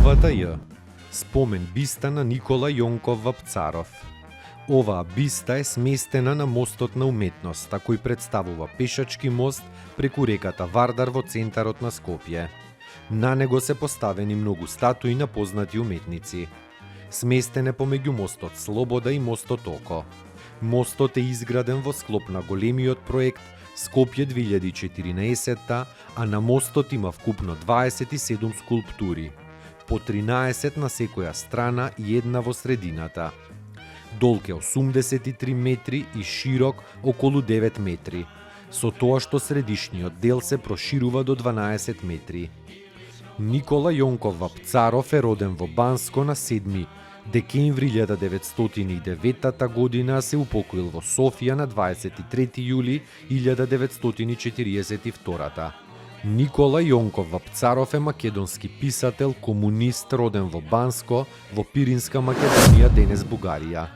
Новата Ј. Спомен биста на Никола Јонков Вапцаров. Оваа биста е сместена на мостот на уметноста, кој представува пешачки мост преку реката Вардар во центарот на Скопје. На него се поставени многу статуи на познати уметници. Сместен е помеѓу мостот Слобода и мостот Око. Мостот е изграден во склоп на големиот проект Скопје 2014, а на мостот има вкупно 27 скулптури, по 13 на секоја страна и една во средината. Долг е 83 метри и широк околу 9 метри, со тоа што средишниот дел се проширува до 12 метри. Никола Јонков Вапцаров е роден во Банско на 7 декември 1909 година, се упокоил во Софија на 23 јули 1942. Никола Јонков Вапцаров е македонски писател, комунист, роден во Банско, во Пиринска Македонија, денес Бугарија.